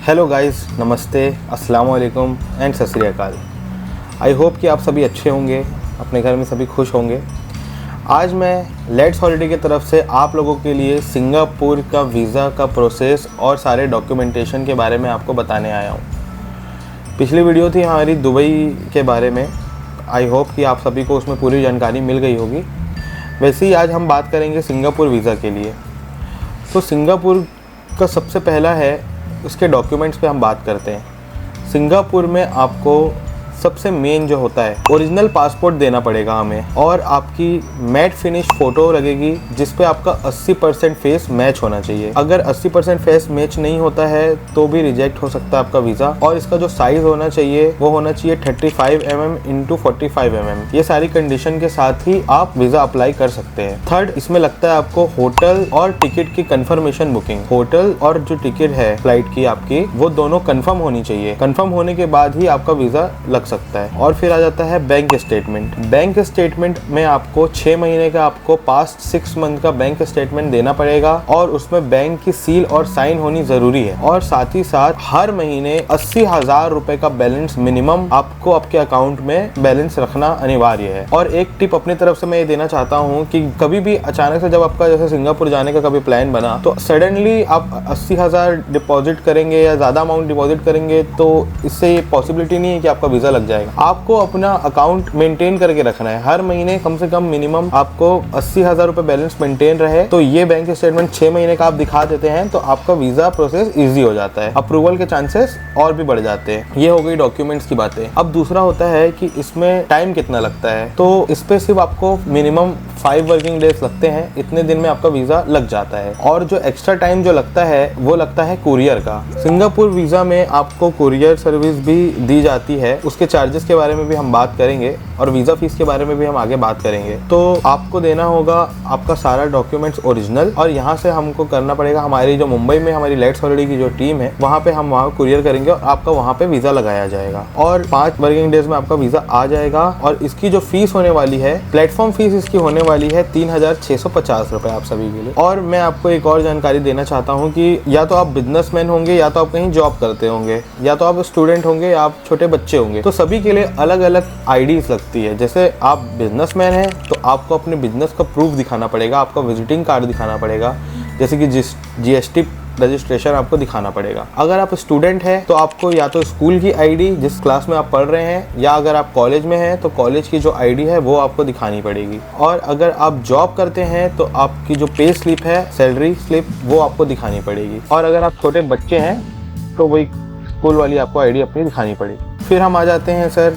Hello guys, नमस्ते, अस्सलाम वालेकुम एंड सत श्री अकाल। आई होप कि आप सभी अच्छे होंगे, अपने घर में सभी खुश होंगे। आज मैं लेट्स हॉलिडे की तरफ से आप लोगों के लिए सिंगापुर का वीज़ा का प्रोसेस और सारे डॉक्यूमेंटेशन के बारे में आपको बताने आया हूँ। पिछली वीडियो थी हमारी दुबई के बारे में। आई होप कि आप सभी को उसमें पूरी जानकारी मिल गई होगी। वैसे ही आज हम बात करेंगे सिंगापुर वीज़ा के लिए। तो सिंगापुर का सबसे पहला है, उसके डॉक्यूमेंट्स पे हम बात करते हैं। सिंगापुर में आपको सबसे मेन जो होता है, ओरिजिनल पासपोर्ट देना पड़ेगा हमें, और आपकी मैट फिनिश फ़ोटो लगेगी जिस पे आपका 80% फेस मैच होना चाहिए। अगर 80% फेस मैच नहीं होता है तो भी रिजेक्ट हो सकता है आपका वीज़ा। और इसका जो साइज़ होना चाहिए वो होना चाहिए 35 mm × 45 mm। ये सारी कंडीशन के साथ ही आप वीज़ा अप्लाई कर सकते हैं। थर्ड, इसमें लगता है आपको होटल और टिकट की कंफर्मेशन बुकिंग। होटल और जो टिकट है फ्लाइट की आपकी, वो दोनों कंफर्म होनी चाहिए। कंफर्म होने के बाद ही आपका वीज़ा लग सकता है। और फिर आ जाता है बैंक स्टेटमेंट। बैंक स्टेटमेंट में आपको 6 महीने का आपको पास्ट 6 मंथ का बैंक स्टेटमेंट देना पड़ेगा, और उसमें बैंक की सील और साइन होनी जरूरी है। और साथ ही साथ हर महीने 80,000 रुपए का बैलेंस मिनिमम आपको आपके अकाउंट में बैलेंस रखना अनिवार्य है। और एक टिप अपनी तरफ से मैं ये देना चाहता हूँ कि कभी भी अचानक से जब आपका जैसे सिंगापुर जाने का कभी प्लान बना, तो सडनली आप 80,000 डिपॉजिट करेंगे या ज्यादा अमाउंट डिपॉजिट करेंगे तो इससे ये पॉसिबिलिटी नहीं है कि आपका वीजा लग जाएगा। आपको अपना अकाउंट मेंटेन करके रखना है। हर महीने कम से कम मिनिमम आपको 80,000 रुपए बैलेंस मेंटेन रहे। तो ये बैंक स्टेटमेंट 6 महीने का आप दिखा देते हैं तो आपका वीजा प्रोसेस इजी हो जाता है, अप्रूवल के चांसेस और भी बढ़ जाते हैं। ये हो गई डॉक्यूमेंट्स की बातें। अब दूसरा होता है कि इसमें टाइम कितना लगता है। तो इस पे सिर्फ आपको मिनिमम 5 वर्किंग डेज लगते हैं। इतने दिन में आपका वीजा लग जाता है। और जो एक्स्ट्रा टाइम जो लगता है वो लगता है कुरियर का। सिंगापुर वीजा में आपको कुरियर सर्विस भी दी जाती है। उसके चार्जेस के बारे में भी हम बात करेंगे और वीजा फीस के बारे में भी हम आगे बात करेंगे। तो आपको देना होगा आपका सारा डॉक्यूमेंट्स ओरिजिनल, और यहाँ से हमको करना पड़ेगा, हमारी जो मुंबई में हमारी लेट्स हॉलिडे की जो टीम है वहाँ पे हम वहाँ कुरियर करेंगे और आपका वहाँ पे वीजा लगाया जाएगा। और 5 वर्किंग डेज में आपका वीजा आ जाएगा। और इसकी जो फीस होने वाली है, प्लेटफॉर्म फीस इसकी होने वाली है 3,650 रुपए आप सभी के लिए। और मैं आपको एक और जानकारी देना चाहता हूँ कि या तो आप बिजनेसमैन होंगे, या तो आप कहीं जॉब करते होंगे, या तो आप स्टूडेंट होंगे, या आप छोटे बच्चे होंगे, तो सभी के लिए अलग अलग आईडीज लगती है। जैसे आप बिजनेसमैन हैं तो आपको अपने बिजनेस का प्रूफ दिखाना पड़ेगा, आपका विजिटिंग कार्ड दिखाना पड़ेगा, जैसे कि जीएसटी रजिस्ट्रेशन आपको दिखाना पड़ेगा। अगर आप स्टूडेंट हैं तो आपको या तो स्कूल की आईडी जिस क्लास में आप पढ़ रहे हैं, या अगर आप कॉलेज में हैं तो कॉलेज की जो आईडी है वो आपको दिखानी पड़ेगी। और अगर आप जॉब करते हैं तो आपकी जो पे स्लिप है, सैलरी स्लिप, वो आपको दिखानी पड़ेगी। और अगर आप छोटे बच्चे हैं तो वही स्कूल वाली आपको आईडी अपनी दिखानी पड़ेगी। फिर हम आ जाते हैं सर,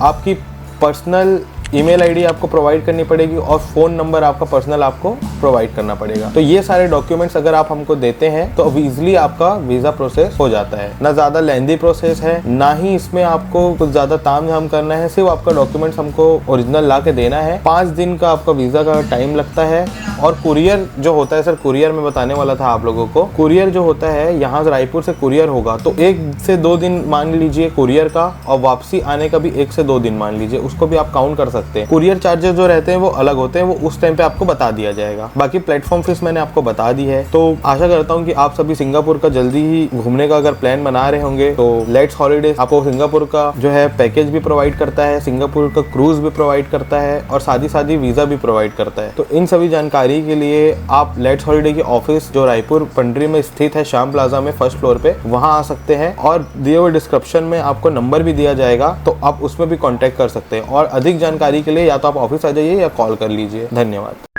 आपकी पर्सनल ईमेल आईडी आपको प्रोवाइड करनी पड़ेगी और फ़ोन नंबर आपका पर्सनल आपको प्रोवाइड करना पड़ेगा। तो ये सारे डॉक्यूमेंट्स अगर आप हमको देते हैं तो इजीली आपका वीज़ा प्रोसेस हो जाता है। ना ज़्यादा लेंदी प्रोसेस है, ना ही इसमें आपको कुछ ज़्यादा तामझाम करना है। सिर्फ आपका डॉक्यूमेंट्स हमको ओरिजिनल ला के देना है। 5 दिन का आपका वीज़ा का टाइम लगता है। और कुरियर जो होता है सर, कुरियर में बताने वाला था आप लोगों को। कुरियर जो होता है, यहाँ से रायपुर से कुरियर होगा तो 1 से 2 दिन मान लीजिए कुरियर का, और वापसी आने का भी 1 से 2 दिन मान लीजिए। उसको भी आप काउंट कर सकते हैं। कुरियर चार्जेस जो रहते हैं वो अलग होते हैं, वो उस टाइम पे आपको बता दिया जाएगा। बाकी प्लेटफॉर्म फीस मैंने आपको बता दी है। तो आशा करता हूँ कि आप सभी सिंगापुर का जल्दी ही घूमने का अगर प्लान बना रहे होंगे तो लेट्स हॉलिडेज आपको सिंगापुर का जो है पैकेज भी प्रोवाइड करता है, सिंगापुर का क्रूज भी प्रोवाइड करता है, और साथ ही वीजा भी प्रोवाइड करता है। तो इन सभी जानकारी के लिए आप लेट्स हॉलिडे की ऑफिस जो रायपुर पंडरी में स्थित है, श्याम प्लाजा में 1st फ्लोर पे, वहां आ सकते हैं। और दिए हुए डिस्क्रिप्शन में आपको नंबर भी दिया जाएगा, तो आप उसमें भी कॉन्टेक्ट कर सकते हैं। और अधिक जानकारी के लिए या तो आप ऑफिस आ जाइए या कॉल कर लीजिए। धन्यवाद।